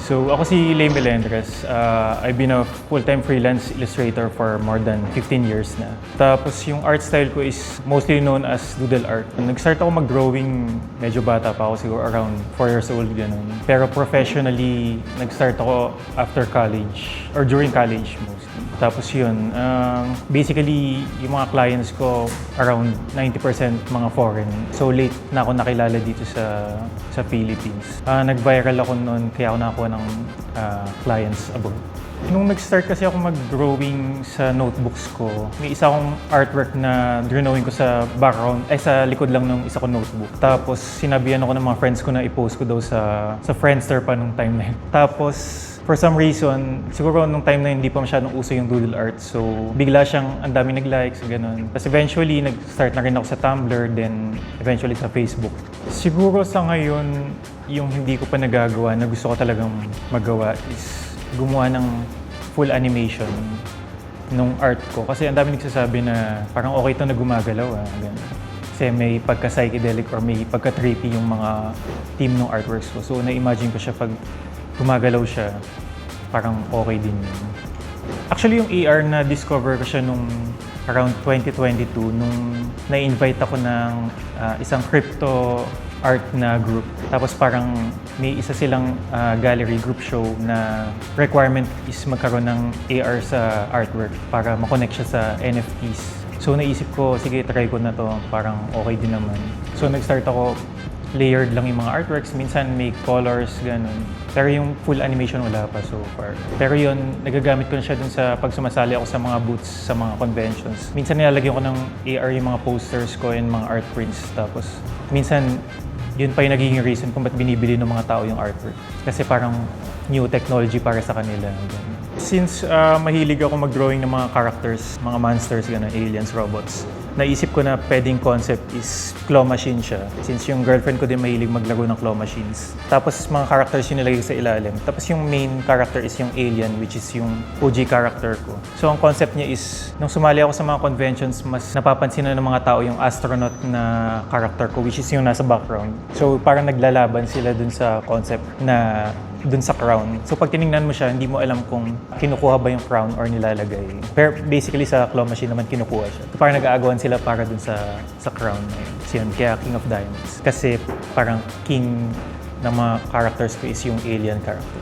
So ako si Lay Melendres. I've been a full-time freelance illustrator for more than 15 years na. Tapos yung art style ko is mostly known as doodle art. Nag-start ako mag-drawing medyo bata pa ako, siguro around 4 years old, ganun. Pero professionally, nag-start ako after college or during college mostly. Tapos yun, basically yung mga clients ko around 90% mga foreign. So late na ako nakilala dito sa Philippines. Nag-viral ako noon kaya ako nakakuha ng clients abroad. Nung nag-start kasi ako mag-drawing sa notebooks ko, may isa akong artwork na drawing ko sa background, sa likod lang ng isa ko notebook. Tapos sinabihan ako ng mga friends ko na i-post ko daw sa Friendster pa nung time na yun. Tapos for some reason, siguro nung time na hindi pa masyadong uso yung doodle art. So, bigla siyang ang dami nag-likes, gano'n. Tapos eventually, nag-start na rin ako sa Tumblr, then eventually sa Facebook. Siguro sa ngayon, yung hindi ko pa nagagawa na gusto ko talagang magawa is gumawa ng full animation nung art ko. Kasi ang dami nagsasabi na parang okay ito na gumagalaw, gano'n. Kasi may pagka-psychedelic or may pagka-trippy yung mga team ng artworks ko. So, na-imagine ko siya pag gumagalaw siya, parang okay din yun. Actually, yung AR na-discover ko siya nung around 2022, nung na-invite ako ng isang crypto art na group. Tapos parang may isa silang gallery group show na requirement is magkaroon ng AR sa artwork para makonect siya sa NFTs. So naisip ko, sige, try ko na to, parang okay din naman. So nag-start ako, layered lang yung mga artworks, minsan may colors, ganun. Pero yung full animation wala pa so far. Pero yun, nagagamit ko na siya dun sa pag sumasali ako sa mga booths, sa mga conventions. Minsan nilalagyan ko ng AR yung mga posters ko and mga art prints. Tapos minsan, yun pa yung nagiging reason kung ba't binibili ng mga tao yung artwork. Kasi parang new technology para sa kanila. Ganun. Since mahilig ako mag-drawing ng mga characters, mga monsters, ganun, aliens, robots, naisip ko na pwedeng concept is claw machine siya. Since yung girlfriend ko din mahilig maglaro ng claw machines. Tapos mga characters yung nilagay sa ilalim. Tapos yung main character is yung alien, which is yung OG character ko. So ang concept niya is, nung sumali ako sa mga conventions, mas napapansin na ng mga tao yung astronaut na character ko, which is yung nasa background. So parang naglalaban sila dun sa concept na dun sa crown. So pag tinignan mo siya, hindi mo alam kung kinukuha ba yung crown or nilalagay. Pero basically sa claw machine naman kinukuha siya. So, parang nag-aagawan sila para dun sa crown na yun. So yun, kaya King of Diamonds. Kasi parang king ng mga characters ko is yung alien character.